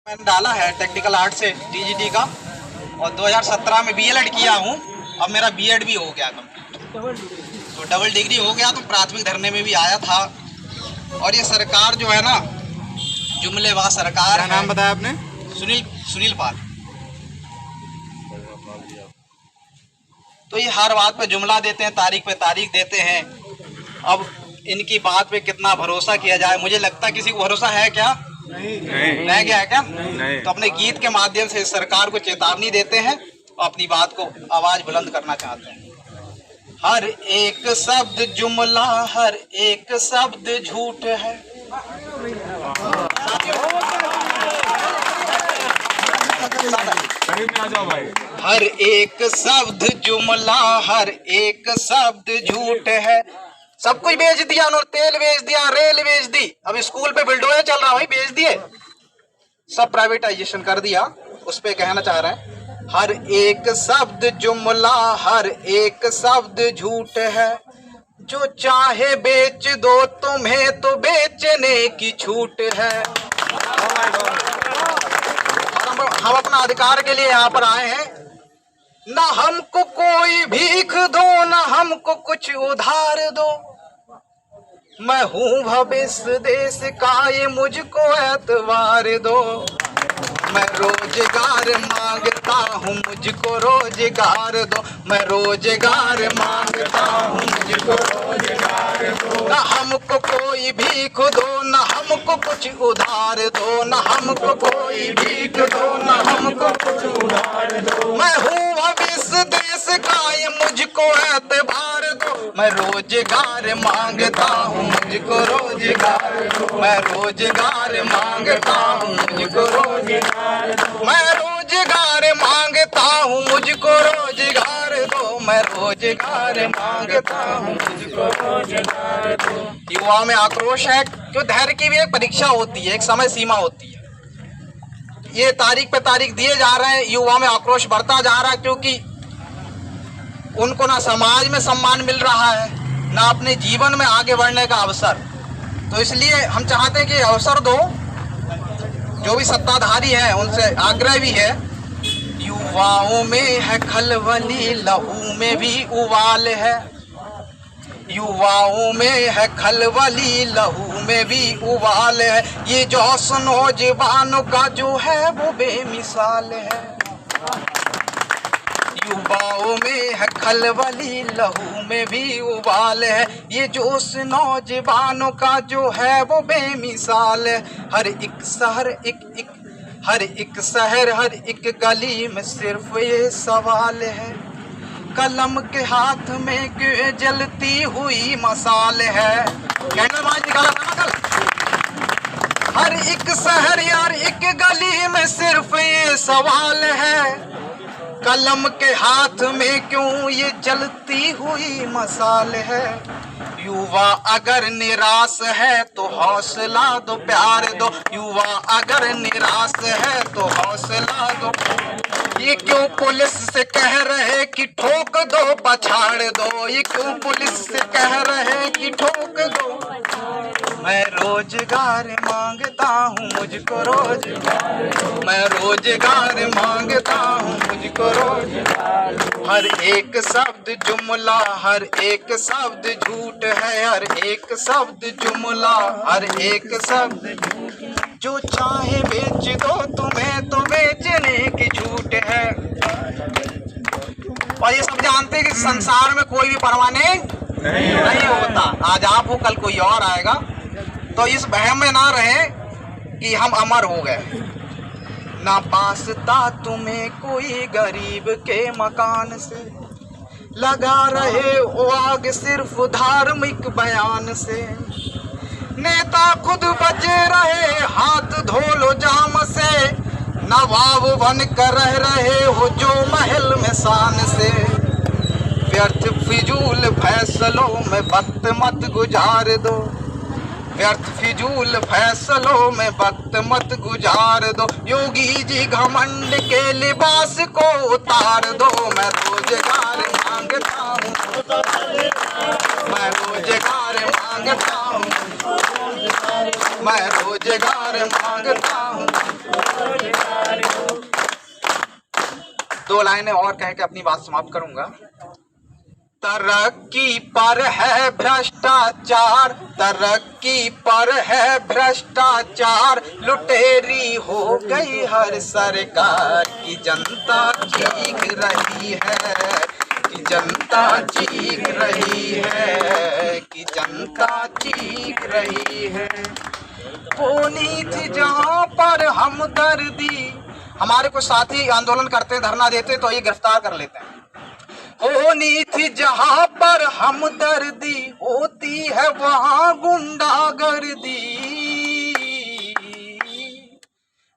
मैंने डाला है टेक्निकल आर्ट से टीजीटी का और 2017 में बीएलएड किया हूँ। अब मेरा बीएड भी हो गया कंप्लीट, तो डबल डिग्री हो गया। तो प्राथमिक धरने में भी आया था। और ये सरकार जो है ना, जुमलेबाज सरकार है। नाम बताया आपने? सुनील पाल। तो ये हर बात पे जुमला देते हैं, तारीख पे तारीख देते हैं। अब इनकी बात पे कितना भरोसा किया जाए, मुझे लगता है किसी को भरोसा है क्या? नहीं रह गया है क्या? नहीं। तो अपने गीत के माध्यम से सरकार को चेतावनी देते हैं और अपनी बात को आवाज बुलंद करना चाहते हैं। हर एक शब्द जुमला, हर एक शब्द झूठ है। हर एक शब्द जुमला, हर एक शब्द झूठ है। सब कुछ बेच दिया उन्होंने, तेल बेच दिया, रेल बेच दी। अब स्कूल पे बिल्डोजर चल रहा भाई, बेच दिए, सब प्राइवेटाइजेशन कर दिया। उस पे कहना चाह रहे हैं, हर एक शब्द जुमला, हर एक शब्द झूठ है। जो चाहे बेच दो तुम्हें, तो बेचने की छूट है। हम अपना अधिकार के लिए यहाँ पर आए हैं। ना हमको कोई भीख दो, ना हमको कुछ उधार दो। मैं हूँ भविष्य देश का, ये मुझको एतबार दो। मैं रोजगार मांगता हूँ, मुझको रोजगार दो। मैं रोजगार मांगता हूँ, मुझको रोजगार दो। ना हमको कोई भीख दो, ना हमको कुछ उधार दो। ना हमको कोई भीख दो, ना हमको कुछ उधार दो। मैं हूँ भविष्य देश का, ये मुझको एतबार दो। मैं रोजगार मांगता हूँ, मुझको रोजगार दो। मैं रोजगार मांगता हूँ, मुझको रोजगार दो। मैं रोजगार मांगता हूँ, मुझको रोजगार दो। मैं रोजगार मांगता हूँ, मुझको रोजगार दो। युवाओं में आक्रोश है, क्यों? धैर्य की भी एक परीक्षा होती है, एक समय सीमा होती है। ये तारीख पे तारीख दिए जा रहे हैं, युवाओं में आक्रोश बढ़ता जा रहा है, क्योंकि उनको ना समाज में सम्मान मिल रहा है, ना अपने जीवन में आगे बढ़ने का अवसर। तो इसलिए हम चाहते हैं कि अवसर दो। जो भी सत्ताधारी हैं उनसे आग्रह भी है, युवाओं में है खलबली, लहू में भी उबाल है। युवाओं में है खलबली, लहू में भी उबाल है। ये जोश नौजवानों का जो है वो बेमिसाल है। युवाओं में है खलबली, लहू में भी उबाल है। ये जोश नौजवानों का जो है वो बेमिसाल है। हर एक शहर हर एक शहर, हर एक गली में सिर्फ ये सवाल है, कलम के हाथ में क्यों जलती हुई मसाल है। कैंडल मार्च निकाला था ना कल। हर एक शहर, हर एक गली में सिर्फ ये सवाल है, कलम के हाथ में क्यों ये जलती हुई मसाल है। युवा अगर निराश है तो हौसला दो, प्यार दो। युवा अगर निराश है तो हौसला दो। ये क्यों पुलिस से कह रहे कि ठोक दो, पछाड़ दो। ये क्यों पुलिस से कह रहे कि ठोक दो। मैं रोजगार मांगता हूँ, मुझको रोजगार दो। मैं रोजगार मांगता हूँ, मुझको रोजगार दो। हर एक शब्द जुमला, हर एक शब्द झूठ है। हर एक शब्द जुमला, हर एक शब्द झूठ। जो चाहे बेच दो तुम्हें, तो बेचने की छूट है। और ये सब जानते हैं कि संसार में कोई भी परमानेंट नहीं होता। आज आप हो, कल कोई और आएगा। तो इस वहम में ना रहे कि हम अमर हो गए। ना पासता तुम्हें कोई गरीब के मकान से, लगा रहे वो आग सिर्फ धार्मिक बयान से। नेता खुद बचे रहे, हाथ धो लो जाम से। नवाब बन कर रह रहे हो जो महल में शान से। व्यर्थ फिजूल फैसलों में वक्त मत गुजार दो। व्यर्थ फिजूल फैसलों में वक्त मत गुजार दो। योगी जी घमंड के लिबास को उतार दो। मैं रोजगार मांगता हूँ, मैं रोजगार मांगता हूँ, मैं रोजगार मांगता हूँ। दो लाइनें और कह के अपनी बात समाप्त करूंगा। तरक्की पर है भ्रष्टाचार, तरक्की पर है भ्रष्टाचार, लुटेरी हो गई हर सरकार की जनता चीख रही है, कि जनता चीख रही है, कि जनता चीख रही है। होनी थी जहां पर हमदर्दी, हमारे कुछ साथी आंदोलन करते हैं, धरना देते तो ये गिरफ्तार कर लेते हैं। होनी थी जहां पर हमदर्दी, होती है वहां गुंडागर्दी।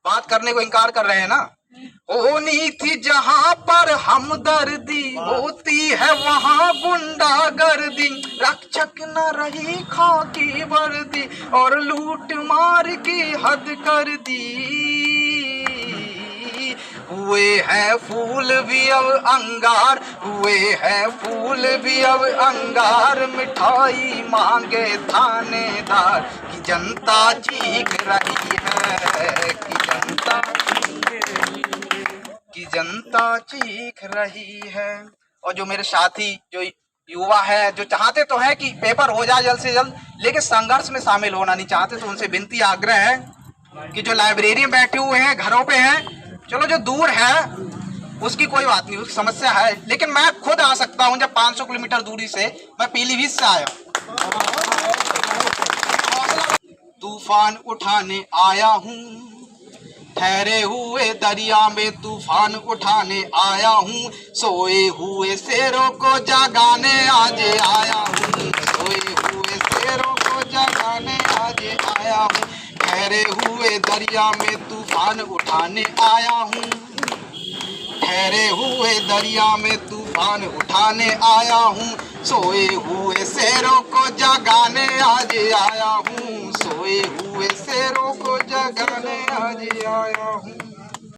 बात करने को इनकार कर रहे हैं ना। होनी थी जहां पर हमदर्दी, होती है वहां गुंडागर्दी, रक्षक न रही खाकी वर्दी, और लूट मार की हद कर दी। हुए हैं फूल भी अब अंगार, हुए हैं फूल भी अब अंगार, मिठाई मांगे थानेदार, की जनता चीख रही है, की जनता चीख रही है। और जो मेरे साथी जो युवा है, जो चाहते तो है कि पेपर हो जाए जल्द से जल्द, लेकिन संघर्ष में शामिल होना नहीं चाहते, तो उनसे विनती आग्रह है कि जो लाइब्रेरी में बैठे हुए हैं, घरों पे हैं, चलो जो दूर है उसकी कोई बात नहीं, उसकी समस्या है, लेकिन मैं खुद आ सकता हूं। जब 500 किलोमीटर दूरी से मैं पीलीभीत से आया, तूफान उठाने आया हूं, ठहरे हुए दरिया में तूफान उठाने आया हूं, सोए हुए शेरों को जगाने आज आया हूं, सोए हुए शेरों को जगाने आज आया हूं, ठहरे हुए दरिया में तूफान उठाने आया हूँ, ठहरे हुए दरिया में तूफान उठाने आया हूँ, सोए हुए शेरों को जगाने आज आया हूँ, सोए हुए शेरों को जगाने आज आया हूँ।